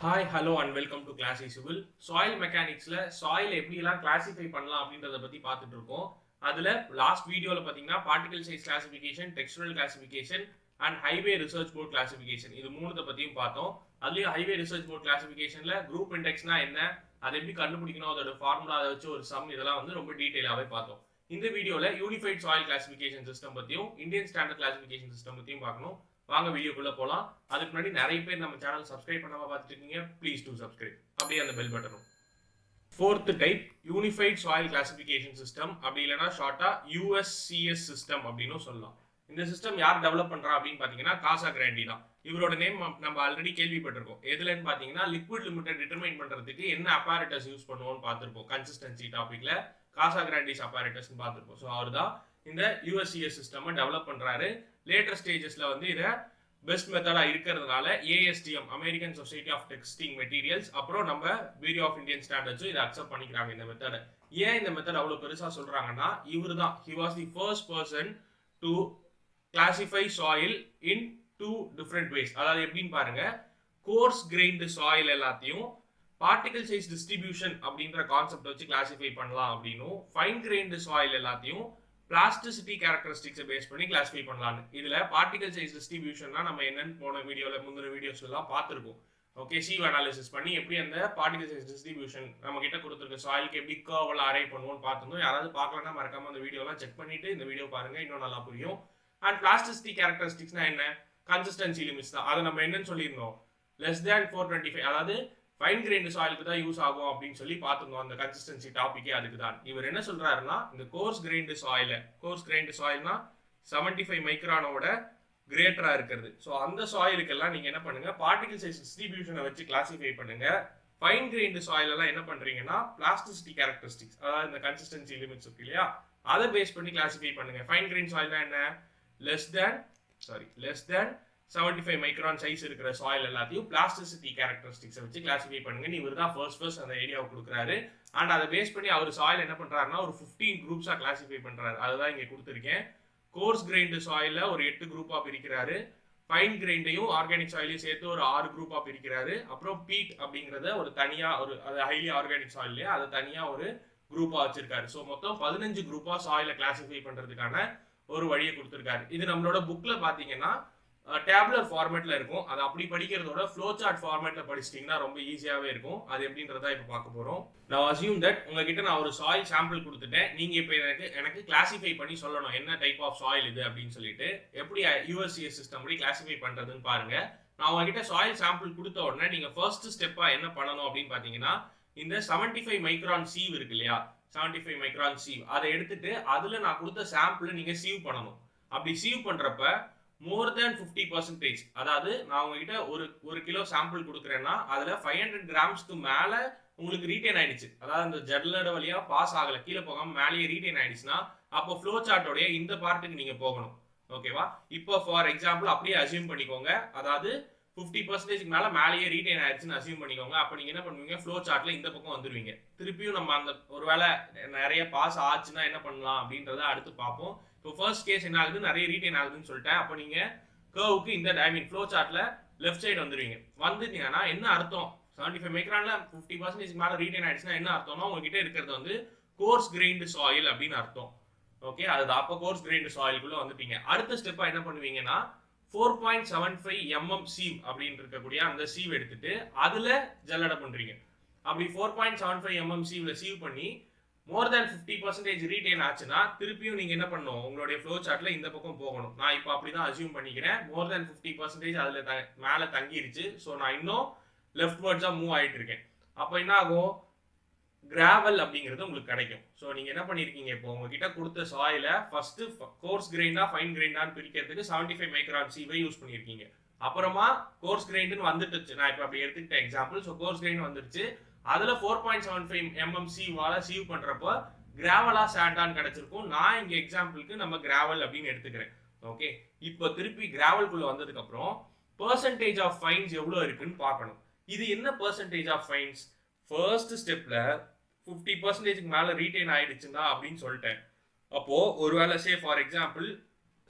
Hi hello and welcome to class civil. Soil மெக்கானிக்ஸ்ல soil எப்படிலாம் classify பண்ணலாம் அப்படின்றத பத்தி பார்த்துட்டு இருக்கோம். அதுல லாஸ்ட் வீடியோல பாத்தீங்கன்னா particle size classification, textural classification and highway research board classification இது மூணுத்தை பத்தியும் பார்த்தோம். அதுலயும் ஹைவே ரிசர்ச் போர்ட் கிளாசிஃபிகேஷன்ல குரூப் இண்டெக்ஸ்னா என்ன, அதை எப்படி கண்டுபிடிக்கணும், அதோட ஃபார்முலா, அதை வச்சு ஒரு சம், இதெல்லாம் வந்து ரொம்ப டீடைலாவே பார்த்தோம். இந்த வீடியோல யூனிஃபைட் சாயில் கிளாசிஃபிகேஷன் சிஸ்டம் பத்தியும் இந்தியன் ஸ்டாண்டர்ட் கிளாசிஃபிகேஷன் சிஸ்டம் பத்தியும் பார்க்கணும். வாங்க வீடியோக்குள்ள போலாம். அதுக்கு முன்னாடி நிறைய பேர் நம்ம சேனல் சப்ஸ்கிரைப் பண்ணாம பார்த்துட்டு இருக்கீங்க, ப்ளீஸ் டூ சப்ஸ்கிரைப். அப்படியே அந்த பெல் பட்டனும். Fourth type unified soil classification system, அப்படி இல்லைன்னா ஷார்ட்டா யூஎஸ்சிஎஸ் சிஸ்டம் அப்படின்னு சொல்லலாம். இந்த சிஸ்டம் யார் டெவலப் பண்றா அப்படின்னு பாத்தீங்கன்னா காசாகிராண்டி தான். இவரோட நேம் நம்ம ஆல்ரெடி கேள்விப்பட்டிருக்கோம். எதுலன்னு பாத்தீங்கன்னா லிக்விட் லிமிட்டை டிட்டர்மைன் பண்றதுக்கு என்ன அப்பாரட்டஸ் யூஸ் பண்ணுவோம்னு பார்த்திருப்போம். கன்சிஸ்டன்சி டாபிக்ல காசாகிராண்டிஸ் அப்பாரட்டஸ் பார்த்திருப்போம். ஸோ அவர் தான் இந்த யூஎஸ்சிஎஸ் சிஸ்டம் டெவலப் பண்றாரு. லேட்டர் ஸ்டேஜஸ்ல வந்து இதை பெஸ்ட் மெத்தடா இருக்கிறதுனால ASTM, American society of testing materials, அப்புறம் நம்ம பியூரோ ஆஃப் இந்தியன் ஸ்டாண்டர்ட்ஸும் இதை அக்செப்ட் பண்ணிக்கிறாங்க இந்த மெத்தடை. ஏன் இந்த மெத்தட் அவ்வளவு பெருசா சொல்றாங்கன்னா, இவர் தான் he was the first person to classify soil in 2 different ways. அதாவது எப்படின்னு பாருங்க, கோர்ஸ் கிரெயின்டு சாயில் எல்லாத்தையும் பார்ட்டிகல் சைஸ் டிஸ்ட்ரிபியூஷன் அப்படின்ற கான்செப்ட் வச்சு கிளாசிஃபை பண்ணலாம் அப்படின்னும், ஃபைன் கிரெயின்டு சாயில் எல்லாத்தையும் பிளாஸ்டிசிட்டி கேரக்டரிஸ்டிக்ஸை பேஸ் பண்ணி கிளாசிஃபை பண்ணலான்னு. இதுல பார்ட்டிகல் சைஸ் டிஸ்ட்ரிபியூஷன்னா நம்ம என்னன்னு போன வீடியோல, முந்தின வீடியோஸ்ல எல்லாம் பார்த்துருக்கோம். ஓகே, சீவ் அனாலிசிஸ் பண்ணி எப்படி அந்த பார்ட்டிகல் சைஸ் டிஸ்ட்ரிபியூஷன் நம்ம கிட்ட கொடுத்துருக்க சாயிலுக்கு எப்படி கர்வெல்லாம் அரே பண்ணுவோம்னு பார்த்துருந்தோம். யாராவது பார்க்கலன்னா மறக்காம அந்த வீடியோலாம் செக் பண்ணிட்டு இந்த வீடியோ பாருங்க, இன்னும் நல்லா புரியும். அண்ட் பிளாஸ்டிசிட்டி கேரக்டரிஸ்டிக்ஸ்னா என்ன, கன்சிஸ்டன்சி லிமிட்ஸ் தான். அதை நம்ம என்னன்னு சொல்லியிருந்தோம், லெஸ் தேன் 425, அதாவது ஃபைன் கிரெயின்டு சாயிலுக்கு தான் யூஸ் ஆகும் அப்படின்னு சொல்லி பார்த்துருந்தோம். அந்த கன்சிஸ்டன்சி டாபிக்கே அதுக்கு தான். இவர் என்ன சொல்றாருன்னா, இந்த கோர்ஸ் கிரெயின்டு சாயில்னா 75 மைக்ரானோட கிரேட்டரா இருக்கிறது. ஸோ அந்த சாயிலுக்கெல்லாம் நீங்க என்ன பண்ணுங்க, பார்ட்டிகல் சைஸ் டிஸ்ட்ரிபியூஷனை வச்சு கிளாசிஃபை பண்ணுங்க. ஃபைன் கிரெயின்டு சாயில் எல்லாம் என்ன பண்றீங்கன்னா, பிளாஸ்டிசிட்டி கேரக்டரிஸ்டிக்ஸ், அதாவது இந்த கன்சிஸ்டன்சி லிமிட்ஸ் இருக்கு இல்லையா, அதை பேஸ் பண்ணி கிளாசிஃபை பண்ணுங்க. ஃபைன் கிரெயின் சாயில்னா என்ன, லெஸ் தேன் 75 மைக்ரான் சைஸ் இருக்கிற சாயில் எல்லாத்தையும் பிளாஸ்டிசிட்டி கேரக்டரிஸ்டிக்ஸை வச்சு கிளாசிஃபை பண்ணுங்க. இவர் தான் ஃபர்ஸ்ட் அந்த ஐடியாவை கொடுக்குறாரு. அண்ட் அதை பேஸ் பண்ணி அவர் சாயில் என்ன பண்றாருன்னா, ஒரு 15 குரூப்ஸா கிளாசிஃபை பண்றாரு. அதுதான் இங்க கொடுத்துருக்கேன். கோர்ஸ் கிரெயின்டு சாயில ஒரு 8 குரூப்பா பிரிக்கிறாரு. ஃபைன் கிரெயின்டையும் ஆர்கானிக் சாயிலையும் சேர்த்து ஒரு 6 குரூப்பா பிரிக்கிறாரு. அப்புறம் பீட் அப்படிங்கறத ஒரு தனியா, ஒரு ஹைலி ஆர்கானிக் சாயில்லையே அதை தனியா ஒரு குரூப்பா வச்சிருக்காரு. ஸோ மொத்தம் 15 குரூப்பா சாயில கிளாசிஃபை பண்றதுக்கான ஒரு வழியை கொடுத்துருக்காரு. இது நம்மளோட புக்ல பாத்தீங்கன்னா டேபுலர் ஃபார்மேட்ல இருக்கும். அது அப்படி படிக்கிறதோட ஃப்ளோ சார்ட் ஃபார்மேட்ல படிச்சிட்டீங்கன்னா ரொம்ப ஈஸியாவே இருக்கும். அது எப்படின்றதா இப்ப பார்க்க போறோம். நான் அசியூம் தட் உங்ககிட்ட நான் ஒரு சாயில் சாம்பிள் கொடுத்துட்டேன். நீங்க இப்ப எனக்கு கிளாசிஃபை பண்ணி சொல்லணும் என்ன டைப் ஆஃப் சாயில் இது அப்படின்னு சொல்லிட்டு. எப்படி யூஎஸ்சிஎஸ் சிஸ்டம் படி கிளாசிஃபை பண்றதுன்னு பாருங்க. நான் உங்ககிட்ட சாயில் சாம்பிள் கொடுத்த உடனே நீங்க ஃபர்ஸ்ட் ஸ்டெப்பா என்ன பண்ணணும் அப்படின்னு பாத்தீங்கன்னா, இந்த 75 மைக்ரான் சீவ் இருக்கு இல்லையா, 75 மைக்ரான் சீவ், அதை எடுத்துட்டு அதுல நான் கொடுத்த சாம்பிள் நீங்க சீவ் பண்ணணும். அப்படி சீவ் பண்றப்ப மோர் தேன் 50%, அதாவது நான் உங்ககிட்ட ஒரு கிலோ சாம்பிள் கொடுக்குறேன்னா அதுல 500 கிராம்ஸ்க்கு மேல உங்களுக்கு ரீட்டைன் ஆயிடுச்சு, அதாவது அந்த ஜெர்லோட வழியா பாஸ் ஆகல, கீழே போகாம மேலேயே ரீட்டைன் ஆயிடுச்சுன்னா அப்போ ஃப்ளோ சார்ட்டோடைய இந்த பார்ட்டுக்கு நீங்க போகணும். ஓகேவா? இப்போ ஃபார் எக்ஸாம்பிள் அப்படியே அசியூம் பண்ணிக்கோங்க, அதாவது 50% மேல மேலேயே ரீட்டைன் ஆயிடுச்சுன்னு அசியூம் பண்ணிக்கோங்க. அப்ப நீங்க என்ன பண்ணுவீங்க, ஃப்ளோ சார்ட்ல இந்த பக்கம் வந்துருவீங்க. திருப்பியும் நம்ம அந்த ஒருவேளை நிறைய பாஸ் ஆச்சுன்னா என்ன பண்ணலாம் அப்படின்றத அடுத்து பார்ப்போம். இப்போ ஃபர்ஸ்ட் கேஸ் என்ன ஆகுது, நிறைய ரீட்டைன் ஆகுதுன்னு சொல்லிட்டேன். அப்போ நீங்க கர்வுக்கு இந்த ஃப்ளோ சார்ட்ல லெஃப்ட் சைடு வந்துருவீங்க. வந்துட்டீங்கன்னா என்ன அர்த்தம், 75 மைக்ரான்ல 50% மேல ரீட்டைன் ஆயிடுச்சுன்னா என்ன அர்த்தம்னா, உங்ககிட்ட இருக்கிறது வந்து கோர்ஸ் கிரெயின்டு சாயில் அப்படின்னு அர்த்தம். ஓகே, அதுதான். அப்போ கோர்ஸ் கிரெயின்டு சாயிலுக்குள்ள வந்துட்டீங்க. அடுத்த ஸ்டெப்பா என்ன பண்ணுவீங்கன்னா, 4.75 mm சீவ் அப்படின்னு இருக்கக்கூடிய அந்த சீவ் எடுத்துட்டு அதுல ஜல்லடை பண்றீங்க. அப்படி 4.75 mm சீவ்ல சீவ் பண்ணி மோர் தேன் 50% ரீட்டைன் ஆச்சுன்னா திருப்பியும் நீங்க என்ன பண்ணணும், உங்களுடைய ஃப்ளோ சார்ட்ல இந்த பக்கம் போகணும். நான் இப்போ அப்படிதான் அசியூம் பண்ணிக்கிறேன். மோர் தேன் 50% அதுல மேல தங்கிருச்சு. ஸோ நான் இன்னும் லெஃப்ட் வேர்ட்ஸா மூவ் ஆயிட்டு இருக்கேன். அப்போ என்ன ஆகும், கிராவல் அப்படிங்கிறது உங்களுக்கு கிடைக்கும். ஸோ நீங்க என்ன பண்ணிருக்கீங்க, இப்போ உங்ககிட்ட கொடுத்த சாயில ஃபர்ஸ்ட் கோர்ஸ் கிரெயின்டா ஃபைன் கிரெயின்டான்னு பிரிக்கிறதுக்கு 75 மைக்ரான் சீவை யூஸ் பண்ணிருக்கீங்க. அப்புறமா கோர்ஸ் கிரெயின்டுன்னு வந்துட்டுச்சு. நான் இப்போ அப்படி எடுத்துக்கிட்ட எக்ஸாம்பிள். ஸோ கோர்ஸ் கிரெயின் வந்துருச்சு. அதுல 4.75 mm சீவால சீவ் பண்றப்போ கிராவலா சாண்டான்னு கிடைச்சிருக்கும். நான் இங்க எக்ஸாம்பிளுக்கு நம்ம கிராவல் அப்படின்னு எடுத்துக்கிறேன். ஓகே, இப்போ திருப்பி கிராவல்குள்ள வந்ததுக்கு அப்புறம் பெர்சன்டேஜ் ஆஃப் ஃபைன்ஸ் எவ்வளவு இருக்குன்னு பார்க்கணும். இது என்ன பெர்சன்டேஜ் ஆஃப் ஃபைன்ஸ், ஃபர்ஸ்ட் ஸ்டெப்ல 50% மேல ரீட்டைன் ஆயிடுச்சுன்னா அப்படின்னு சொல்லிட்டேன். அப்போ ஒருவேளை சே ஃபார் எக்ஸாம்பிள்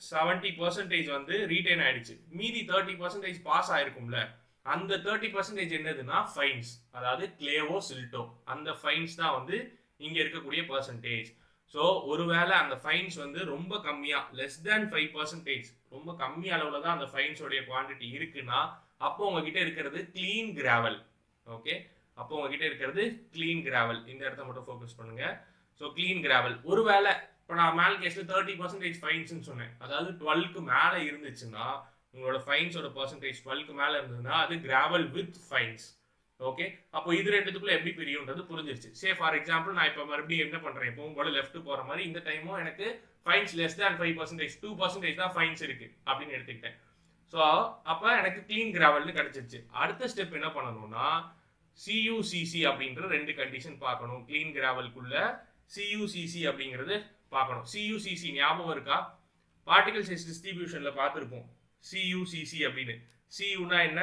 70% வந்து ரீட்டைன் ஆயிடுச்சு, மீதி 30% பாஸ் ஆயிருக்கும்ல. அந்த 30% என்னதுன்னா ஃபைன்ஸ், அதாவது கிளேவோ சில்டோ அந்த ஃபைன்ஸ் தான் வந்து இங்க இருக்கக்கூடிய பர்சன்டேஜ். ஸோ ஒருவேளை அந்த ஃபைன்ஸ் வந்து ரொம்ப கம்மியா லெஸ் தேன் 5%, ரொம்ப கம்மி அளவுல தான் அந்த ஃபைன்ஸோடைய குவான்டிட்டி இருக்குன்னா அப்போ உங்ககிட்ட இருக்கிறது கிளீன் கிராவல். ஓகே, அப்போ உங்ககிட்ட இருக்கிறது கிளீன் கிராவல். இந்த இடத்த மட்டும் ஃபோக்கஸ் பண்ணுங்க. ஸோ கிளீன் கிராவல் ஒருவேளை இப்போ நான் மேல் கேஸ்ல 30% ஃபைன்ஸ்னு சொன்னேன், அதாவது 12க்கு மேலே இருந்துச்சுன்னா உங்களோட ஃபைன்ஸோட பர்சன்டேஜ் 12க்கு மேலே இருந்ததுன்னா அது கிராவல் வித் ஃபைன்ஸ். ஓகே, அப்போ இது ரெண்டுத்துக்குள்ள எப்படி பிரியும்ன்றது புரிஞ்சிருச்சு. சே ஃபார் எக்ஸாம்பிள் நான் இப்போ மறுபடியும் என்ன பண்றேன், எப்பவும் போல லெஃப்ட் போற மாதிரி இந்த டைமும் எனக்கு ஃபைன்ஸ் லெஸ் தேன் 5%, 2% தான் ஃபைன்ஸ் இருக்கு அப்படின்னு எடுத்துக்கிட்டேன். ஸோ அப்போ எனக்கு கிளீன் கிராவல்னு கிடைச்சிருச்சு. அடுத்த ஸ்டெப் என்ன பண்ணணும்னா சியூசிசி அப்படின்ற ரெண்டு கண்டிஷன் பார்க்கணும். கிளீன் கிராவல்குள்ள சியூசிசி அப்படிங்கிறது பார்க்கணும். சியூசிசி ஞாபகம் இருக்கா? பார்ட்டிகல் சைஸ் டிஸ்ட்ரிபியூஷன்ல பார்த்துருப்போம் சியூசிசி அப்படின்னு. சியூனா என்ன?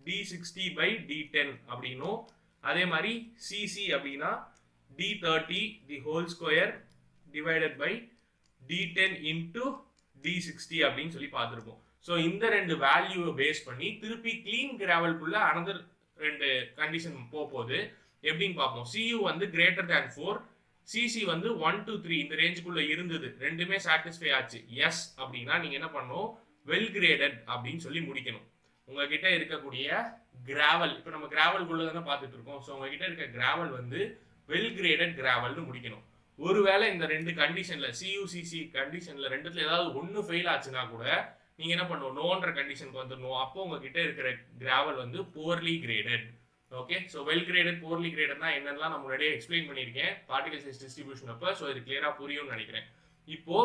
D60 by D10 அப்படின்னும், அதே மாதிரி சிசி அப்படின்னா D30 the whole square divided by D10 into D60 அப்படின்னு சொல்லி பார்த்துருப்போம். ஸோ இந்த ரெண்டு வேல்யூவை பேஸ் பண்ணி திருப்பி கிளீன் கிராவல்குள்ள அனதர் ரெண்டு கண்டிஷன் போகுது. எப்படின்னு பார்ப்போம். சியூ வந்து கிரேட்டர் தேன் 4, சிசி வந்து 1 to 3 இந்த ரேஞ்சுக்குள்ள இருந்தது, ரெண்டுமே சாட்டிஸ்ஃபை ஆச்சு. எஸ் அப்படின்னா நீங்க என்ன பண்ணணும், வெல் கிரேடட் அப்படின்னு சொல்லி முடிக்கணும். உங்ககிட்ட இருக்கக்கூடிய கிராவல், இப்போ நம்ம கிராவல்குள்ள தானே பார்த்துட்டு இருக்கோம். ஸோ உங்ககிட்ட இருக்க கிராவல் வந்து வெல் கிரேடட் கிராவல்னு முடிக்கணும். ஒருவேளை இந்த ரெண்டு கண்டிஷன்ல சியூசிசி கண்டிஷன்ல ரெண்டுத்துல ஏதாவது ஒன்று ஃபெயில் ஆச்சுன்னா கூட நீங்க என்ன பண்ணுவோம், நோன்ற கண்டிஷனுக்கு வந்துடணும். அப்போ உங்ககிட்ட இருக்கிற கிராவல் வந்து poorly graded. Okay, so well graded poorly கிரேடட்னா என்னெல்லாம் நான் முன்னாடியே எக்ஸ்பிளைன் பண்ணியிருக்கேன் பார்ட்டிகல் சைஸ் டிஸ்ட்ரிபியூஷன் அப்போ. ஸோ இது கிளியரா புரியும்னு நினைக்கிறேன். இப்போ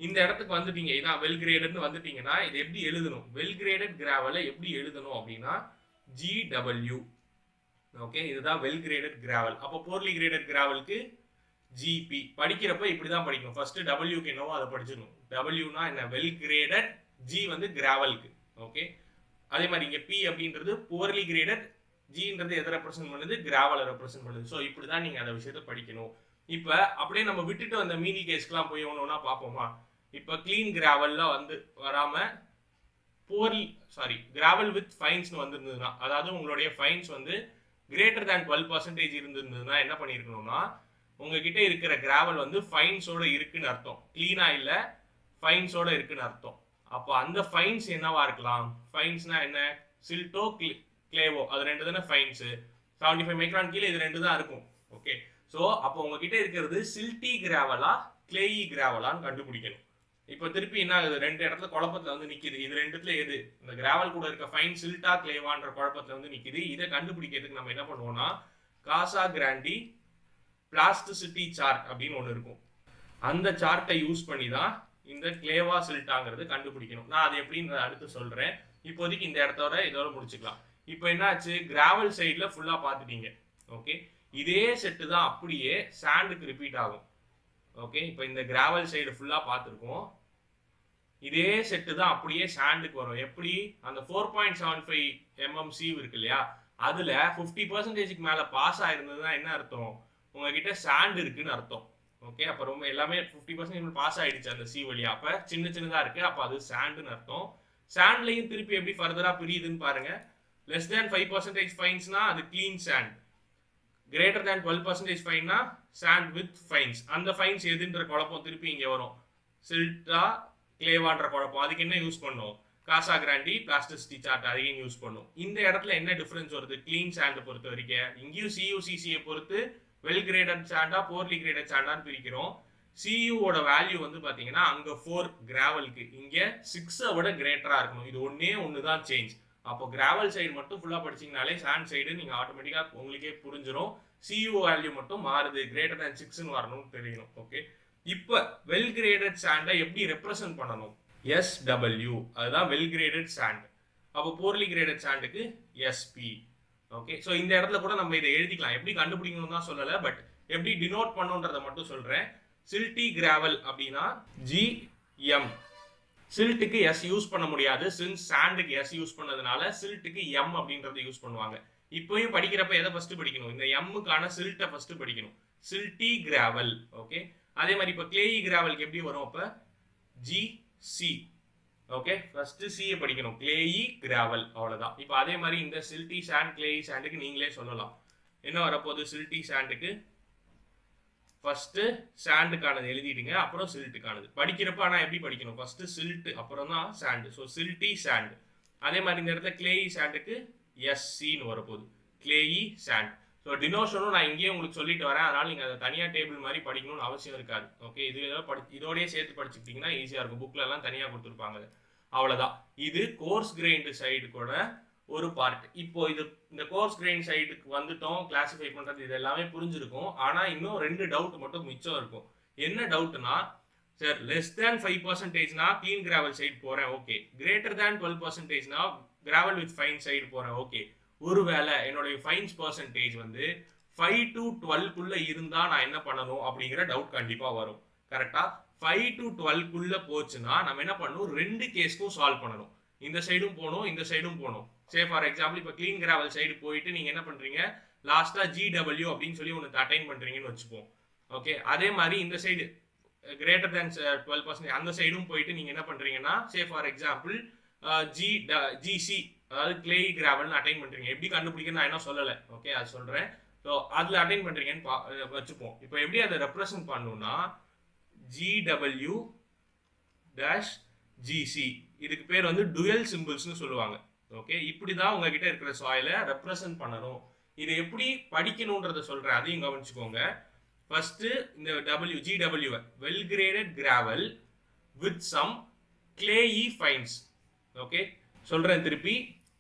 இந்த இடத்துக்கு வந்துட்டீங்க, இதான் வெல் கிரேடட்னு வந்துட்டீங்கன்னா இது எப்படி எழுதணும், வெல் கிரேடட் கிராவலை எப்படி எழுதணும் அப்படின்னா GW. ஓகே, இதுதான் வெல் கிரேடட் கிராவல். அப்போ போர்லி கிரேடட் கிராவலுக்கு GP. படிக்கிறப்ப இப்படிதான் படிக்கணும். ஃபர்ஸ்ட் Wக்கு என்னவோ அதை படிச்சிடணும். Wனா என்ன, வெல் கிரேடட், G வந்து கிராவலுக்கு. ஓகே, அதே மாதிரி இங்க P அப்படின்றது போர்லி கிரேடட், Gன்றது எதை ரெப்ரசென்ட் பண்ணுது, கிராவலை ரெப்ரசென்ட் பண்ணுது. ஸோ இப்படிதான் நீங்க அந்த விஷயத்தை படிக்கணும். இப்ப அப்படியே நம்ம விட்டுட்டு அந்த மீனி கேஸ்க்குலாம் போய் ஒன்னொன்னா பார்ப்போமா. இப்ப கிளீன் கிராவல்ல வந்து வராம கிராவல் வித் ஃபைன்ஸ்னு வந்திருந்ததுன்னா, அதாவது உங்களுடைய ஃபைன்ஸ் வந்து கிரேட்டர் தேன் 12% இருந்திருந்ததுன்னா என்ன பண்ணிருக்கணும்னா உங்ககிட்ட இருக்கிற கிராவல் வந்து ஃபைன்ஸோட இருக்குன்னு அர்த்தம், கிளீனா இல்ல ஃபைன்ஸோட இருக்குன்னு அர்த்தம். அப்போ அந்த ஃபைன்ஸ் என்னவா இருக்கலாம், ஃபைன்ஸ்னா என்ன, சில்டோ கிளேவோ அது ரெண்டு தானே ஃபைன்ஸ். 75 மைக்ரான் கீழே இது ரெண்டு தான் இருக்கும். ஓகே, ஸோ அப்போ உங்ககிட்ட இருக்கிறது சில்டி கிராவலா கிளேயி கிராவலான்னு கண்டுபிடிக்கணும். இப்போ திருப்பி என்ன ஆகுது, ரெண்டு இடத்துல குழப்பத்தில் வந்து நிற்கிது. இது ரெண்டுத்துல எது, இந்த கிராவல் கூட இருக்க ஃபைன் சில்டா கிளேவான்ற குழப்பத்தில் வந்து நிற்கிது. இதை கண்டுபிடிக்கிறதுக்கு நம்ம என்ன பண்ணுவோம்னா காசா கிராண்டி பிளாஸ்டிசிட்டி சார்ட் அப்படின்னு ஒன்று இருக்கும். அந்த சார்ட்டை யூஸ் பண்ணி தான் இந்த கிளேவா சில்டாங்கிறது கண்டுபிடிக்கணும். நான் அது எப்படின்னு அடுத்து சொல்றேன். இப்போதைக்கு இந்த இடத்தோட இதோட முடிச்சுக்கலாம். இப்போ என்னாச்சு, கிராவல் சைடில் ஃபுல்லாக பார்த்துட்டீங்க. ஓகே, இதே செட்டு தான் அப்படியே சாண்டுக்கு ரிப்பீட் ஆகும். ஓகே, இப்போ இந்த கிராவல் சைடு ஃபுல்லாக பார்த்துருக்கோம். இதே செட்டு தான் அப்படியே சாண்டுக்கு வரும். எப்படி, அந்த 4.75 mm சீவ் இருக்கு இல்லையா, அதுல 50%க்கு மேல பாஸ் ஆயிருந்ததுன்னா என்ன அர்த்தம், உங்ககிட்ட சாண்ட் இருக்குன்னு அர்த்தம். ஓகே, அப்ப ரொம்ப எல்லாமே 50% பாஸ் ஆயிடுச்சு அந்த சீவ் வழியா, அப்ப சின்ன சின்னதா இருக்கு, அப்ப அது சாண்டுன்னு அர்த்தம். சாண்ட்லையும் திருப்பி எப்படி ஃபர்தரா பிரியுதுன்னு பாருங்க. லெஸ் தேன் 5% ஃபைன்ஸ்னா அது கிளீன் சாண்ட், கிரேட்டர் தேன் 12% ஃபைன்னா சாண்ட் வித் ஃபைன்ஸ். அந்த ஃபைன்ஸ் எதுன்ற குழப்பம் திருப்பி இங்க வரும், சில்டா கிளேவான்ற குழப்பம். அதுக்கு என்ன யூஸ் பண்ணும், காசா கிராண்டி பிளாஸ்டிசிட்டி சார்ட் அதையும் யூஸ் பண்ணும். இந்த இடத்துல என்ன டிஃபரன்ஸ் வருது, கிளீன் சாண்டை பொறுத்த வரைக்கும் இங்கேயும் சியூசிசியை பொறுத்து வெல் கிரேடட் சாண்டா போர்லி கிரேடட் சாண்டான்னு பிரிக்கிறோம். சியூவோட வேல்யூ வந்து பாத்தீங்கன்னா அங்க 4 கிராவலுக்கு, இங்க 6 விட கிரேட்டரா இருக்கணும். இது ஒண்ணு தான் சேஞ்ச். அப்போ கிராவல் சைடு மட்டும் ஃபுல்லா படிச்சீங்கனாலே சாண்ட் சைடு நீங்க ஆட்டோமேட்டிக்கா உங்களுக்கே புரிஞ்சிடும். சியூ வேல்யூ மட்டும் மாறுது, கிரேட்டர் தேன் 6ன்னு வரணும்னு தெரியணும். ஓகே, இப்போ வெல் கிரேடட் சாண்டை எப்படி ரெப்ரசென்ட் பண்ணணும், SW, அதுதான் வெல் கிரேடட் சாண்ட். அப்போ போர்லி கிரேடட் சாண்டுக்கு SP. ஓகே, ஸோ இந்த இடத்துல கூட நம்ம இதை எழுதிக்கலாம், எப்படி கண்டுபிடிக்கணும் தான் சொல்லலை, பட் எப்படி டினோட் பண்ணுன்றதை மட்டும் சொல்றேன். சில்டி கிராவல் அப்படின்னா GM. சில்ட்டுக்கு S யூஸ் பண்ண முடியாது, சின்ஸ் சாண்டுக்கு S யூஸ் பண்ணதுனால சில்ட்டுக்கு M அப்படின்றத யூஸ் பண்ணுவாங்க. இப்போயும் படிக்கிறப்ப எதை ஃபர்ஸ்ட் படிக்கணும், இந்த Mக்கான சில்ட்டை ஃபர்ஸ்ட் படிக்கணும், சில்டி கிராவல். ஓகே, அதே மாதிரி இப்போ கிளேயி கிராவலுக்கு எப்படி வரும், அப்போ GC. ஓகே, ஃபர்ஸ்ட் சி படிக்கணும், கிளேயி கிராவல், அவ்வளவுதான். இப்போ அதே மாதிரி இந்த சில்ட்டி சாண்ட் கிளேயி சாண்டுக்கு நீங்களே சொல்லலாம். என்ன வரப்போகுது? சில்ட்டி சாண்டுக்கு ஃபர்ஸ்ட் சாண்டுக்கானது எழுதிடுங்க, அப்புறம் சில்ட்டுக்கானது படிக்கிறப்ப. ஆனால் எப்படி படிக்கணும்? ஃபர்ஸ்ட் சில்ட் அப்புறம் தான் சாண்டு. So சில்ட்டி sand. அதே மாதிரி இந்த இடத்துல கிளேயி சாண்டுக்கு எஸ்சின்னு வரப்போகுது, கிளேயி சாண்ட். ஸோ டினோஷனும் நான் இங்கேயே உங்களுக்கு சொல்லிட்டு வரேன், அதனால நீங்கள் அதை தனியாக டேபிள் மாதிரி படிக்கணும்னு அவசியம் இருக்காது. ஓகே, இது இதோடய சேர்த்து படிச்சுக்கிட்டிங்கன்னா ஈஸியாக இருக்கும். புக்கில் எல்லாம் தனியாக கொடுத்துருப்பாங்க. அவ்வளோதான். இது கோர்ஸ் கிரெயின்டு சைடு கூட ஒரு பார்ட். இப்போ இது இந்த கோர்ஸ் கிரெயின் சைடுக்கு வந்துட்டோம், கிளாசிஃபை பண்ணுறது இது எல்லாமே புரிஞ்சிருக்கும். ஆனால் இன்னும் 2 டவுட் மட்டும் மிச்சம் இருக்கும். என்ன டவுட்னா, சார் லெஸ் தேன் 5%னா கிளீன் கிராவல் சைடு போகிறேன், ஓகே. கிரேட்டர் தேன் 12%னா கிராவல் வித் ஃபைன் சைடு போகிறேன், ஓகே. ஒருவேளை என்னுடைய ஃபைன்ஸ் பர்சன்டேஜ் வந்து 5 to 12 இருந்தா நான் என்ன பண்ணணும் அப்படிங்கிற டவுட் கண்டிப்பா வரும். கரெக்டா? 5 to 12 போச்சுன்னா நம்ம என்ன பண்ணணும்? 2 கேஸ்க்கும் சால்வ் பண்ணணும். இந்த சைடும் போகணும், இந்த சைடும் போகணும். சே ஃபார் எக்ஸாம்பிள் இப்போ கிளீன் கிராவல் சைடு போயிட்டு நீங்க என்ன பண்றீங்க? லாஸ்டா GW அப்படின்னு சொல்லி ஒன்று அட்டைன் பண்றீங்கன்னு வச்சுப்போம். ஓகே, அதே மாதிரி இந்த சைடு கிரேட்டர் தேன் 12% அந்த சைடும் போயிட்டு நீங்க என்ன பண்றீங்கன்னா, சே ஃபார் எக்ஸாம்பிள் GC அதாவது கிளே கிராவல்னு அட்டைன் பண்றீங்க. எப்படி கண்டுபிடிக்கணும் நான் என்ன சொல்லலை, ஓகே, அது சொல்றேன். ஸோ அதில் அட்டைன் பண்றீங்கன்னு வச்சுப்போம். இப்போ எப்படி அதை ரெப்ரசன்ட் பண்ணணும்னா, GW டேஷ் GC, இதுக்கு பேர் வந்து டுயல் சிம்பிள்ஸ்னு சொல்லுவாங்க. ஓகே, இப்படி தான் உங்ககிட்ட இருக்கிற சாயிலை ரெப்ரசன்ட் பண்ணணும். இதை எப்படி படிக்கணுன்றத சொல்றேன், அதையும் கவனிச்சுக்கோங்க. ஃபர்ஸ்ட் இந்த GW well graded gravel with some clayey fines. Okay, சொல்றேன் திருப்பி,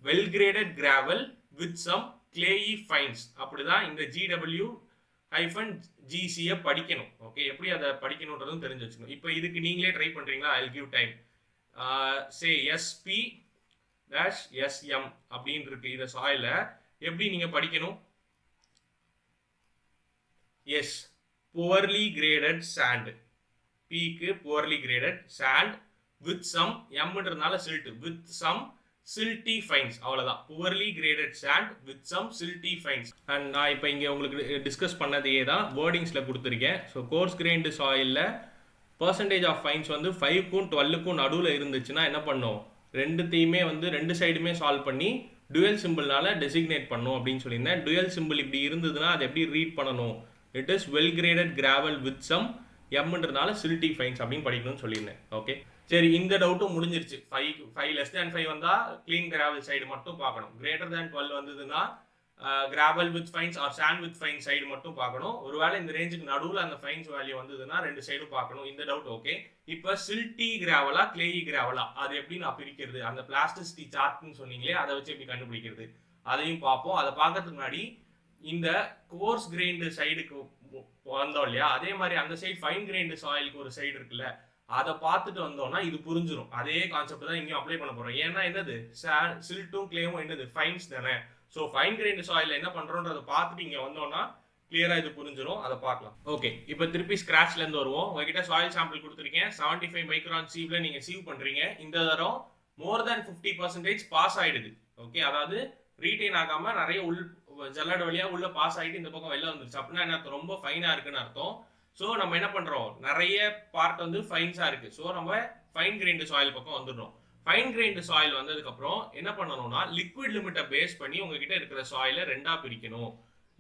well graded gravel with some clayey fines. அப்படிதான் இந்த GW-GC படிக்கணும். ஓகே, எப்படி அதை படிக்கணுன்றதும் தெரிஞ்சு வச்சுக்கணும். இப்போ இதுக்கு நீங்களே ட்ரை பண்றீங்களா? I'll give time. சே SP-SM அப்படின்னு இருக்கு. இந்த சாயில எப்படி நீங்க படிக்கணும்? S, poorly graded sand. Pக்கு poorly graded sand with some, எம்ன்றதுனால silt, with some silty fines, அவ்வளோதான். Poorly graded sand with some silty fines. And நான் இப்போ இங்கே உங்களுக்கு டிஸ்கஸ் பண்ணதையே தான் வேர்டிங்ஸில் கொடுத்துருக்கேன். ஸோ கோர்ஸ் கிரெயின்டு சாயிலில் பர்சன்டேஜ் ஆஃப் ஃபைன்ஸ் வந்து 5க்கும் 12க்கும் நடுவில் இருந்துச்சுன்னா என்ன பண்ணும்? ரெண்டுத்தையுமே வந்து 2 சைடுமே சால்வ் பண்ணி டுயல் சிம்பிள்னால டெசிக்னேட் பண்ணும் அப்படின்னு சொல்லியிருந்தேன். டுயல் சிம்பிள் இப்படி இருந்ததுன்னா அது எப்படி ரீட் பண்ணணும்? It is well graded gravel with some எம்ன்றதுனால சில்ட்டி ஃபைன்ஸ் அப்படின்னு படிக்கணும்னு சொல்லியிருந்தேன். ஓகே, சரி, இந்த டவுட்டும் முடிஞ்சிருச்சு. 5 லெஸ் தேன் 5 வந்தா கிளீன் கிராவல் சைடு மட்டும் பார்க்கணும். கிரேட்டர் தேன் 12 வந்ததுன்னா gravel with fines or sand with fine side மட்டும் பார்க்கணும். ஒருவேளை இந்த ரேஞ்சுக்கு நடுவில் அந்த ஃபைன்ஸ் வேல்யூ வந்ததுன்னா 2 சைடும் பார்க்கணும். இந்த டவுட் ஓகே. இப்போ சில்ட்டி கிராவலா கிளேயி கிராவலா அது எப்படி நான் பிரிக்கிறது? அந்த பிளாஸ்டிசிட்டி சார்ட்னு சொன்னீங்களே, அதை வச்சு எப்படி கண்டுபிடிக்கிறது அதையும் பார்ப்போம். அதை பார்க்கறதுக்கு முன்னாடி இந்த கோர்ஸ் கிரெயின்டு சைடுக்கு வந்தோம் இல்லையா, அதே மாதிரி அந்த சைடு ஃபைன் கிரெயின்டு சாயிலுக்கு ஒரு சைடு இருக்குல்ல, அதை பார்த்துட்டு வந்தோம்னா இது புரிஞ்சிடும். அதே கான்செப்ட் தான் இங்கேயும் அப்ளை பண்ண போறோம். ஏன்னா என்னது, சில்ட்டும் கிளேவும் என்னது, ஃபைன்ஸ் தானே. ஸோ ஃபைன் கிரெயின்டு சாயில் என்ன பண்றோன்றதை பார்த்துட்டு இங்க வந்தோம்னா கிளியரா இது புரிஞ்சிடும். அதை பார்க்கலாம். ஓகே, இப்போ திருப்பி ஸ்கிராச்ல இருந்து வருவோம். உங்ககிட்ட சாயில் சாம்பிள் கொடுத்துருக்கேன். 75 மைக்ரான் சீவ்ல நீங்க சீவ் பண்றீங்க. இந்த தரம் மோர் தேன் 50% பாஸ் ஆயிடுது. ஓகே, அதாவது ரீட்டைன் ஆகாம நிறைய ஜல்லட வழியா உள்ள பாஸ் ஆகிட்டு இந்த பக்கம் வெளில வந்துருச்சு. அப்படின்னா என்ன அர்த்தம்? ரொம்ப ஃபைனா இருக்குன்னு அர்த்தம். ஸோ நம்ம என்ன பண்றோம், நிறைய பார்ட் வந்து ஃபைன்ஸா இருக்கு. ஸோ நம்ம ஃபைன் கிரெயின்டு சாயில் பக்கம் வந்துடுறோம். ஃபைன் கிரெயின்டு சாயில் வந்ததுக்கு அப்புறம் என்ன பண்ணணும்னா, லிக்விட் லிமிட்டை பேஸ் பண்ணி உங்ககிட்ட இருக்கிற சாயில 2ஆ பிரிக்கணும்.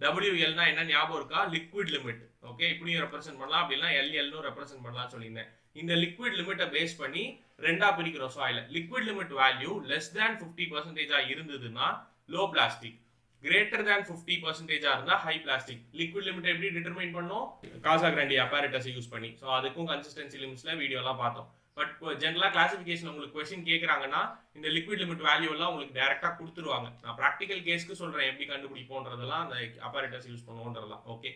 WLனா என்ன ஞாபகம் இருக்கா? Liquid limit. ஓகே, இப்படியும் ரெப்ரசென்ட் பண்ணலாம், அப்படின்னா LLனு ரெப்ரசென்ட் பண்ணலாம் சொல்லியிருந்தேன். இந்த லிக்விட் லிமிட்டை பேஸ் பண்ணி 2ஆ பிரிக்கிறோம் சாயில. Liquid limit value less than 50% இருந்ததுன்னா லோ பிளாஸ்டிக், greater than 50% இருந்தா ஹை பிளாஸ்டிக். லிக்விட் லிமிட் எப்படி டிட்டர்மைன் பண்ணோம்? காசா கிராண்டி அப்பேரட்டஸ் யூஸ் பண்ணி. ஸோ அதுக்கும் கன்சிஸ்டன்சி லிமிட்ஸ்ல வீடியோலாம் பார்த்தோம். பட் ஜென்ரலா கிளாசிஃபிகேஷன் உங்களுக்கு கொஸ்டின் கேட்கறாங்கன்னா இந்த லிக்விட் லிமிட் வேல்யூ எல்லாம் உங்களுக்கு டைரக்டா கொடுத்துருவாங்க. நான் ப்ராக்டிகல் கேஸ்க்கு சொல்றேன் எப்படி கண்டுபிடிப்போன்றதெல்லாம் அந்த அப்பேரட்டஸ் யூஸ் பண்ணுவோன்றதெல்லாம். Okay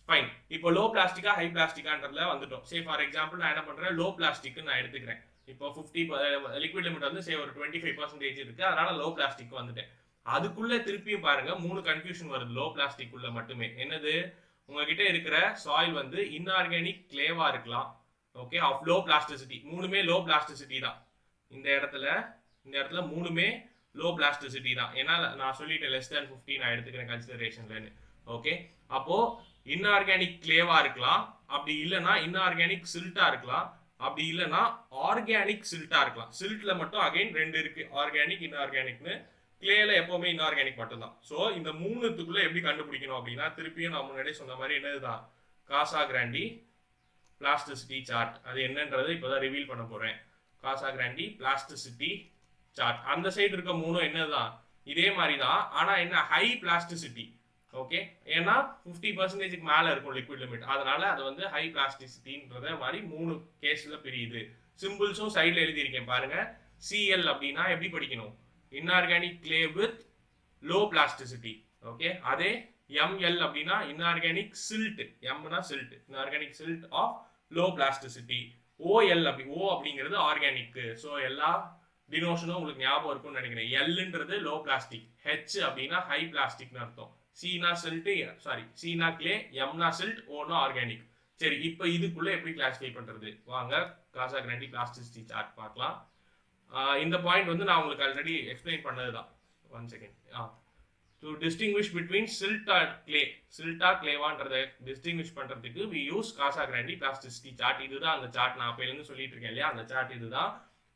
fine. இப்போ லோ பிளாஸ்டிக்கா ஹை பிளாஸ்டிக்கான்றதுல வந்துட்டோம். சே ஃபார் எக்ஸாம்பிள் நான் என்ன பண்றேன், லோ பிளாஸ்டிக் நான் எடுத்துக்கிறேன். இப்போ 50 லிக்விட் லிமிட் வந்து சே ஒரு 25% இருக்கு, அதனால லோ பிளாஸ்டிக் வந்துட்டேன். அதுக்குள்ள திருப்பியும் பாருங்க 3 கன்ஃபியூஷன் வருது லோ பிளாஸ்டிக் உள்ள மட்டுமே. என்னது, உங்ககிட்ட இருக்கிற சாயில் வந்து இன்ஆர்கானிக் கிளேவா இருக்கலாம். Okay, of low plasticity. மூணுமே லோ பிளாஸ்டிசிட்டி தான். இந்த இடத்துல மூணுமே லோ பிளாஸ்டிசிட்டி தான். ஏன்னா நான் சொல்லிட்டேன் லெஸ் தேன் 50 நான் எடுத்துக்கிறேன் கன்சிடரேஷன்லன்னு. ஓகே, அப்போ இன்ஆர்கானிக் கிளேவா இருக்கலாம், அப்படி இல்லைன்னா இன்ஆர்கானிக் சில்ட்டா இருக்கலாம், அப்படி இல்லைன்னா ஆர்கானிக் சில்ட்டா இருக்கலாம். சில்ட்ல மட்டும் அகைன் ரெண்டு இருக்கு, ஆர்கானிக் இன்ஆர்கானிக்னு. கிளேல எப்பவுமே இன்ஆர்கானிக் மட்டும்தான். ஸோ இந்த மூணுத்துக்குள்ள எப்படி கண்டுபிடிக்கணும் அப்படின்னா திருப்பியும் நான் முன்னாடியே சொன்ன மாதிரி என்னதுதான் காசாகிராண்டி பிளாஸ்டிசிட்டி சார்ட். அது என்னன்றதை இப்போதான் ரிவீல் பண்ண போறேன். காசாகிராண்டி பிளாஸ்டிசிட்டி சார்ட். அந்த சைடு இருக்க மூணும் என்னதான் இதே மாதிரி தான், ஆனா என்ன ஹை பிளாஸ்டிசிட்டி. ஓகே, ஏன்னா 50% மேல இருக்கும் லிக்விட் லிமிட், அதனால அது வந்து ஹை பிளாஸ்டிசிட்டின்றத மாதிரி மூணு கேஸ்ல பிரியுது. சிம்பிள்ஸும் சைட்ல எழுதியிருக்கேன் பாருங்க. சிஎல் அப்படின்னா எப்படி படிக்கணும், inorganic clay with low plasticity. Okay, அதே எம்எல் அப்படின்னா இன்ஆர்கானிக் சில்ட், எம்னா silt, inorganic silt of low plasticity. OL அப்படி, ஓ அப்படிங்கிறது ஆர்கானிக். ஸோ எல்லா டினோஷனும் உங்களுக்கு ஞாபகம் இருக்கும்னு நினைக்கிறேன். எல்ன்றது லோ பிளாஸ்டிக், ஹெச் அப்படின்னா ஹை பிளாஸ்டிக்னு அர்த்தம். சீனா சில்ட், சாரி சீனா கிளே, எம்னா சில்ட், ஓனா ஆர்கானிக். சரி, இப்போ இதுக்குள்ள எப்படி கிளாசிஃபை பண்றது, வாங்க காசாகிராண்டி பிளாஸ்டிசிட்டி சார்ட் பார்க்கலாம். இந்த பாயிண்ட் வந்து நான் உங்களுக்கு ஆல்ரெடி எக்ஸ்பிளைன் பண்ணதுதான். One second. To distinguish between silt or clay, சில்ட்டா கிளேவான்றதை டிஸ்டிங்விஷ் பண்றதுக்கு we use Casagrande plasticity chart. இதுதான் அந்த சார்ட், நான் அப்பையிலேருந்து சொல்லிட்டு இருக்கேன் இல்லையா, அந்த சார்ட் இதுதான்.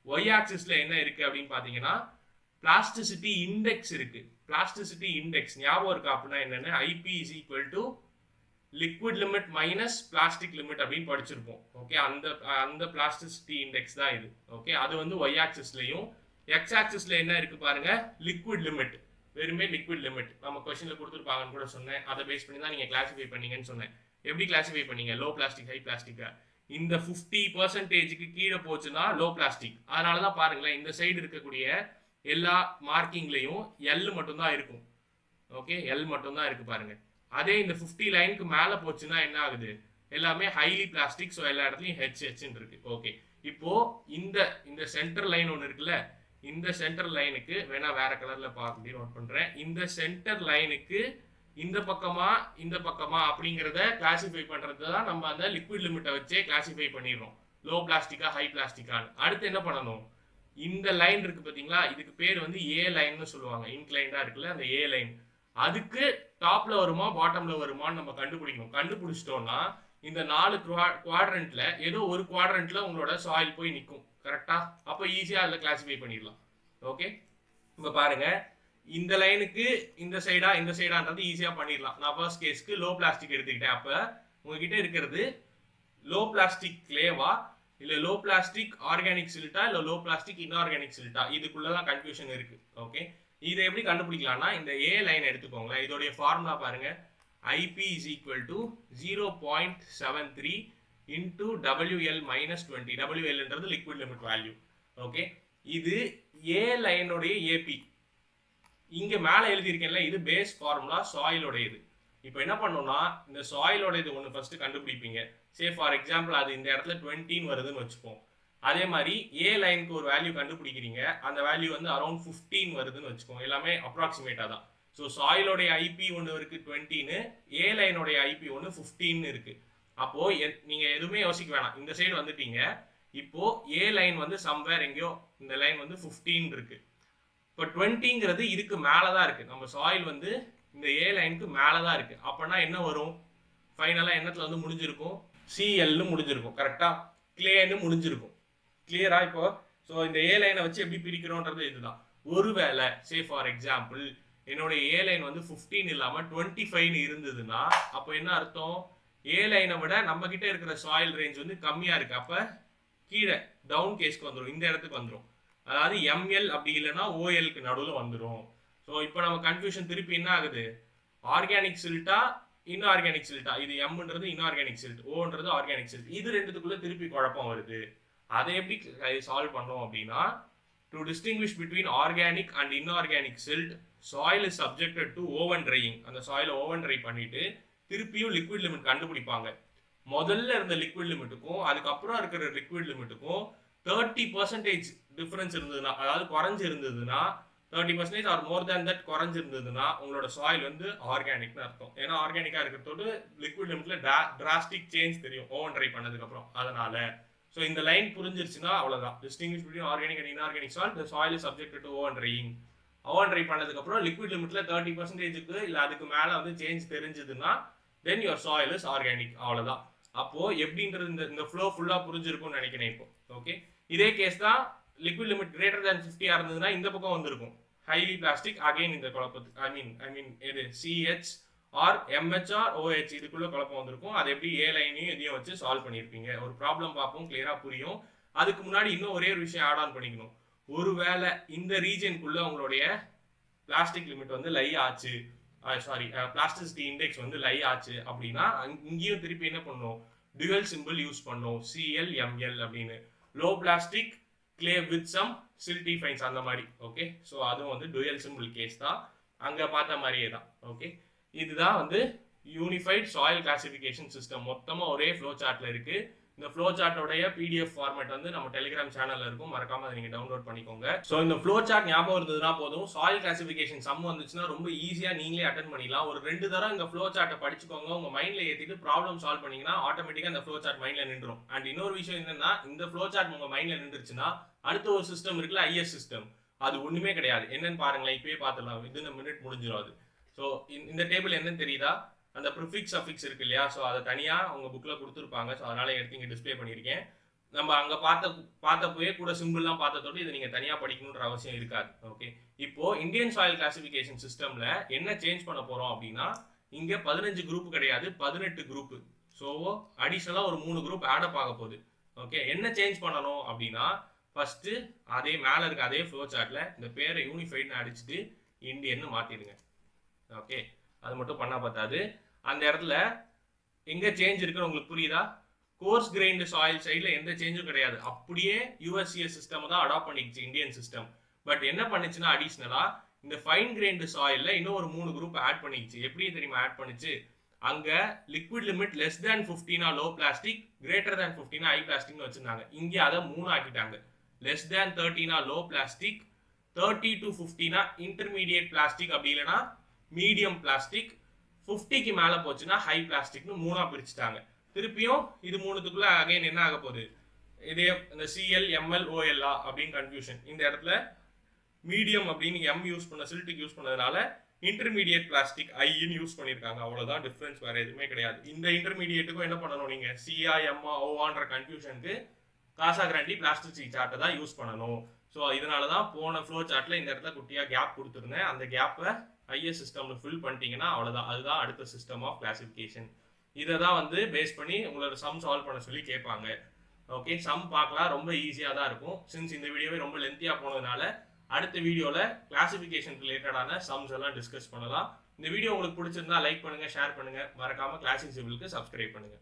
ஒய் ஆக்சிஸ்ல என்ன இருக்கு அப்படின்னு பாத்தீங்கன்னா பிளாஸ்டிசிட்டி இண்டெக்ஸ் இருக்கு. பிளாஸ்டிசிட்டி இண்டெக்ஸ் ஞாபகம் இருக்கா அப்படின்னா என்னன்னு, IP is equal to liquid limit minus plastic limit அப்படின்னு படிச்சிருப்போம். ஓகே, அந்த பிளாஸ்டிசிட்டி இண்டெக்ஸ் தான் இது. ஓகே, அது வந்து ஒய் ஆக்சிஸ்லயும். எக்ஸ் ஆக்சிஸ்ல என்ன இருக்கு பாருங்க, லிக்விட் லிமிட், வெறுமே லிக்விட் லிமிட். நம்ம கொஸ்டின்ல கொடுத்துருப்பாங்கன்னு கூட சொன்னேன். அதை பேஸ் பண்ணி தான் நீங்க கிளாசிஃபை பண்ணீங்கன்னு சொன்னேன். எப்படி கிளாசிஃபை பண்ணீங்க, லோ பிளாஸ்டிக் ஹை பிளாஸ்டிக்கா. இந்த 50%க்கு கீழே போச்சுன்னா லோ பிளாஸ்டிக். அதனாலதான் பாருங்களேன் இந்த சைடு இருக்கக்கூடிய எல்லா மார்க்கிங்லையும் எல் மட்டும் தான் இருக்கும். ஓகே, எல் மட்டும் தான் இருக்கு பாருங்க. அதே இந்த 50 லைனுக்கு மேல போச்சுன்னா என்ன ஆகுது, எல்லாமே ஹைலி பிளாஸ்டிக். ஸோ எல்லா இடத்துலையும் ஹெச்னு இருக்கு. ஓகே, இப்போ இந்த சென்டர் லைன் ஒன்று இருக்குல்ல, இந்த சென்டர் லைனுக்கு வேணா வேற கலர்ல பார்க்க நோட் பண்றேன். இந்த சென்டர் லைனுக்கு இந்த பக்கமா அப்படிங்கிறத கிளாசிஃபை பண்றது தான் நம்ம அந்த லிக்விட் லிமிட்டை வச்சே கிளாசிஃபை பண்ணிடுறோம், லோ பிளாஸ்டிக்கா ஹை பிளாஸ்டிக்கான்னு. அடுத்து என்ன பண்ணணும், இந்த லைன் இருக்கு பாத்தீங்களா, இதுக்கு பேர் வந்து ஏ லைன்னு சொல்லுவாங்க. இன்க்ளைண்டா இருக்குல்ல அந்த ஏ லைன், அதுக்கு டாப்ல வருமா பாட்டம்ல வருமான்னு நம்ம கண்டுபிடிக்கணும். கண்டுபிடிச்சிட்டோம்னா இந்த 4 குவாட்ரண்ட்ல ஏதோ ஒரு குவாட்ரண்ட்ல உங்களோட சாயில் போய் நிற்கும். கரெக்டா, அப்போ ஈஸியா அதில் கிளாசிஃபை பண்ணிடலாம். ஓகே, இப்போ பாருங்க இந்த லைனுக்கு இந்த சைடான்றது ஈஸியா பண்ணிடலாம். நான் ஃபர்ஸ்ட் கேஸ்க்கு லோ பிளாஸ்டிக் எடுத்துக்கிட்டேன். அப்ப உங்ககிட்ட இருக்கிறது லோ பிளாஸ்டிக் கிளேவா இல்ல லோ பிளாஸ்டிக் ஆர்கானிக் சில்ட்டா இல்ல லோ பிளாஸ்டிக் இன்ஆர்கானிக் சில்ட்டா, இதுக்குள்ளதான் கன்ஃபியூஷன் இருக்கு. ஓகே, இதை எப்படி கண்டுபிடிக்கலாம்னா இந்த ஏ லைன் எடுத்துக்கோங்களேன். இதோடைய ஃபார்முலா பாருங்க, IP is equal to 0.73 into WL minus 20. WLன்றது லிக்விட் லிமிட் வேல்யூ. ஓகே, இது ஏ லைனுடைய ஏபி. இங்க மேல எழுதியிருக்கேன்ல, இது பேஸ் ஃபார்முலா சாயிலோட இது. இப்போ என்ன பண்ணோம்னா இந்த சாயிலோட இது ஒன்று ஃபர்ஸ்ட் கண்டுபிடிப்பீங்க. சே ஃபார் எக்ஸாம்பிள் அது இந்த இடத்துல 20 வருதுன்னு வச்சுப்போம். அதே மாதிரி ஏ லைனுக்கு ஒரு வேல்யூ கண்டுபிடிக்கிறீங்க, அந்த வேல்யூ வந்து அரௌண்ட் 15 வருதுன்னு வச்சுக்கோங்க. எல்லாமே அப்ராக்சிமேட்டா தான். ஸோ சாயிலோடைய ஐபி ஒன்று இருக்கு 20, ஏ லைனுடைய ஐபி ஒன்று 15 இருக்கு. அப்போ நீங்க எதுவுமே யோசிக்க வேணாம், இந்த சைடு வந்துட்டீங்க. இப்போ ஏ லைன் வந்து சம்வேர் எங்கேயோ இந்த லைன் வந்து 15 இருக்கு. இப்போ 20ங்கிறது இதுக்கு மேலதான் இருக்கு. நம்ம சாயில் வந்து இந்த ஏ லைனுக்கு மேலதான் இருக்கு. அப்பனா என்ன வரும், ஃபைனலா என்னத்துல வந்து முடிஞ்சிருக்கும், சிஎல்னு முடிஞ்சிருக்கும். கரெக்டா, கிளேன்னு முடிஞ்சிருக்கும். கிளியரா? இப்போ ஸோ இந்த ஏ லைனை வச்சு எப்படி பிரிக்கிறோன்றது இதுதான். ஒருவேளை சே ஃபார் எக்ஸாம்பிள் என்னோட ஏ லைன் வந்து 15 இல்லாம 25 இருந்ததுன்னா அப்போ என்ன அர்த்தம், ஏ லைனை விட நம்ம கிட்ட இருக்கிற சாயில் ரேஞ்ச் வந்து கம்மியா இருக்கு. அப்ப கீழே டவுன் கேஸ்க்கு வந்துடும், இந்த இடத்துக்கு வந்துடும். அதாவது எம்எல் அப்படி இல்லைன்னா ஓஎல்க்கு நடுவில் வந்துடும். ஸோ இப்போ நம்ம கன்ஃபியூஷன் திருப்பி என்ன ஆகுது, ஆர்கானிக் சில்ட்டா இன்ஆர்கானிக் சில்ட்டா, இது எம்ன்றது இன்ஆர்கானிக் சில்ட், ஓன்றது ஆர்கானிக் சில்ட், இது ரெண்டுத்துக்குள்ள திருப்பி குழப்பம் வருது. அதை எப்படி சால்வ் பண்ணோம் அப்படின்னா, to distinguish between organic and inorganic silt, soil is subjected to oven drying. அந்த சாயிலை ஓவன் ட்ரை பண்ணிட்டு திருப்பியும் லிக்விட் லிமிட் கண்டுபிடிப்பாங்க. முதல்ல இருந்த லிக்விட் லிமிட்டுக்கும் அதுக்கப்புறம் இருக்கிற லிக்விட் லிமிட்டுக்கும் 30% டிஃபரன்ஸ் இருந்ததுன்னா, அதாவது குறைஞ்சு இருந்ததுன்னா, 30% ஆர் மோர் தேன் தட் குறைஞ்சு இருந்ததுன்னா உங்களோட சாயில் வந்து ஆர்கானிக்னு அர்த்தம். ஏன்னா ஆர்கானிக்கா இருக்கிறதோடு லிக்விட் லிமிட்ல டிராஸ்டிக் சேஞ்ச் தெரியும் ஓவன் ட்ரை பண்ணதுக்கு அப்புறம். அதனால ஸோ இந்த லைன் புரிஞ்சிருச்சுன்னா அவ்வளவுதான். Distinguish between organic and inorganic salt, the soil is subjected to oven drying. Oven dry பண்ணதுக்கு அப்புறம் லிக்விட் லிமிட்ல 30%க்கு இல்ல அதுக்கு மேல வந்து சேஞ்ச் தெரிஞ்சதுன்னா then your soil is organic. அவ்வளவுதான். அப்போ எப்படின்றது இந்த ஃப்ளோ ஃபுல்லா புரிஞ்சிருக்கும்னு நினைக்கிறேன் இப்போ. ஓகே, இதே கேஸ் தான் லிக்விட் லிமிட் கிரேட்டர் தேன் 50 இருந்ததுன்னா இந்த பக்கம் வந்திருக்கும் ஹைலி பிளாஸ்டிக். அகைன் இந்த குழப்பத்துக்கு ஐ மீன் எது CH or MH or OH இதுக்குள்ள குழப்பம் வந்திருக்கும். அது எப்படி ஏ லைனையும் இதையும் வச்சு சால்வ் பண்ணியிருப்பீங்க. ஒரு ப்ராப்ளம் பார்ப்போம், கிளியரா புரியும். அதுக்கு முன்னாடி இன்னும் ஒரே ஒரு விஷயம் ஆட் ஆன் பண்ணிக்கணும். ஒருவேளை இந்த ரீஜனுக்குள்ள உங்களுடைய பிளாஸ்டிக் லிமிட் வந்து லை ஆச்சு, சாரி பிளாஸ்டிசிட்டி இண்டெக்ஸ் வந்து லை ஆச்சு அப்படின்னா இங்கேயும் திருப்பி என்ன பண்ணும், டுவல் சிம்பிள் யூஸ் பண்ணும், Cl Ml அப்படின்னு. Low plastic clay with some silty fines அந்த மாதிரி. ஓகே, ஸோ அதுவும் வந்து டுவல் சிம்பிள் கேஸ் தான், அங்க பார்த்த மாதிரியே தான். ஓகே, இதுதான் வந்து யூனிஃபைட் சாயில் கிளாசிஃபிகேஷன் சிஸ்டம். மொத்தமா ஒரே ஃப்ளோ சார்ட்ல இருக்கு. இந்த ஃப்ளோ சார்ட்டோடைய PDF ஃபார்மேட் வந்து நம்ம டெலிகிராம் சேனல்ல இருக்கும், மறக்காம அதை நீங்க டவுன்லோட் பண்ணிக்கோங்க. ஸோ இந்த ஃப்ளோ சார்ட் ஞாபகம் இருந்ததுன்னா போதும், சாயில் கிளாசிஃபிகேஷன் சம் வந்துச்சுன்னா ரொம்ப ஈஸியா நீங்களே அட்டன் பண்ணிடலாம். ஒரு 2 தடவை இந்த ஃப்ளோ சார்ட்டை படிச்சுக்கோங்க, உங்க மைண்ட்ல ஏத்திட்டு ப்ராப்ளம் சால்வ் பண்ணீங்கன்னா ஆட்டோமேட்டிக்கா இந்த ஃப்ளோ சார்ட் மைண்ட்ல நின்றும். அண்ட் இன்னொரு விஷயம் என்னன்னா, இந்த ஃப்ளோ சார்ட் உங்க மைண்ட்ல நின்றுச்சுன்னா அடுத்த ஒரு சிஸ்டம் இருக்குல்ல, IS சிஸ்டம், அது ஒண்ணுமே கிடையாது. என்னன்னு பாருங்களேன், இப்பயே பார்த்துடலாம், வித்தின் a minute முடிஞ்சிடும் அது. ஸோ இந்த டேபிள் என்னன்னு தெரியுதா, அந்த ப்ரிஃபிக்ஸ் சஃபிக்ஸ் இருக்கு இல்லையா, ஸோ அதை தனியாக அவங்க புக்கில் கொடுத்துருப்பாங்க. ஸோ அதனால எடுத்து இங்கே டிஸ்பிளே பண்ணியிருக்கேன். நம்ம அங்கே பார்த்தப்போயே கூட சிம்பிள்லாம் பார்த்ததோடு இதை நீங்கள் தனியாக படிக்கணுன்ற அவசியம் இருக்காது. ஓகே, இப்போ இந்தியன் சாயில் கிளாசிஃபிகேஷன் சிஸ்டமில் என்ன சேஞ்ச் பண்ண போகிறோம் அப்படின்னா, இங்கே 15 குரூப் கிடையாது, 18 குரூப். ஸோ அடிஷ்னலாக ஒரு 3 குரூப் ஆடப் ஆக போகுது. ஓகே, என்ன சேஞ்ச் பண்ணணும் அப்படின்னா, ஃபர்ஸ்ட் அதே மேலே இருக்க அதே ஃப்ளோ சார்ட்ல இந்த பேரை யூனிஃபைட்னு அடிச்சுட்டு இந்தியன்னு மாற்றிடுங்க. ஓகே, அது மட்டும் பண்ணா பார்த்தாது. அந்த இடத்துல எங்க சேஞ்ச் இருக்குன்னு உங்களுக்கு புரியுதா? கோர்ஸ் கிரைண்ட் சாயில் சைடுல எந்த சேஞ்சும் கிடையாது, அப்படியே USCS சிஸ்டம் தான் அடாப்ட் பண்ணிக்கிச்சு இந்தியன் சிஸ்டம். பட் என்ன பண்ணுச்சுன்னா, அடிஷ்னலா இந்த ஃபைன் கிரைண்ட் சாயில்ல இன்னும் ஒரு 3 குரூப் ஆட் பண்ணிக்கிச்சு. எப்படி தெரியுமா ஆட் பண்ணிச்சு, அங்க liquid limit less than 15 low plastic, greater than 15 high பிளாஸ்டிக்னு வச்சிருந்தாங்க. இங்கே அதை 3 ஆக்கிட்டாங்க. Less than 13 low plastic, 30 to 15 intermediate plastic, அப்படி இல்லைன்னா மீடியம் பிளாஸ்டிக், 50க்கு மேல போச்சுன்னா ஹை பிளாஸ்டிக்னு 3ஆ பிரிச்சுட்டாங்க. திருப்பியும் இது 3த்துக்குள்ள அகைன் என்ன ஆக போகுது, இதே இந்த Cl Ml OL அப்படின்னு கன்ஃபியூஷன். இந்த இடத்துல மீடியம் அப்படின்னு M யூஸ் பண்ண சில்ட்டுக்கு யூஸ் பண்ணதுனால இன்டர்மீடியேட் பிளாஸ்டிக் ஐன்னு யூஸ் பண்ணியிருக்காங்க. அவ்வளோதான் டிஃபரன்ஸ், வேற எதுவுமே கிடையாது. இந்த இன்டர்மீடியேட்டுக்கும் என்ன பண்ணணும், நீங்க CA MA OAன்ற கன்ஃபியூஷனுக்கு காசாகிராண்டி பிளாஸ்டிசிட்டி சார்ட்டை தான் யூஸ் பண்ணணும். ஸோ இதனால தான் போன ஃப்ளோ சார்ட்ல இந்த இடத்துல குட்டியாக கேப் கொடுத்துருந்தேன். அந்த கேப்பை IS சிஸ்டம்ல ஃபில் பண்ணிட்டீங்கன்னா அவ்வளோதான். அதுதான் அடுத்த சிஸ்டம் ஆஃப் கிளாசிஃபிகேஷன். இதை தான் வந்து பேஸ் பண்ணி உங்களோட சம் சால்வ் பண்ண சொல்லி கேட்பாங்க. ஓகே, சம் பார்க்கலாம், ரொம்ப ஈஸியாக தான் இருக்கும். சின்ஸ் இந்த வீடியோவே ரொம்ப லென்த்தியாக போனதுனால அடுத்த வீடியோவில் கிளாசிஃபிகேஷன் ரிலேட்டடான சம்ஸ் எல்லாம் டிஸ்கஸ் பண்ணலாம். இந்த வீடியோ உங்களுக்கு பிடிச்சிருந்தா லைக் பண்ணுங்க, ஷேர் பண்ணுங்க, மறக்காம கிளாசிக் சிவிலுக்கு சப்ஸ்கிரைப் பண்ணுங்க.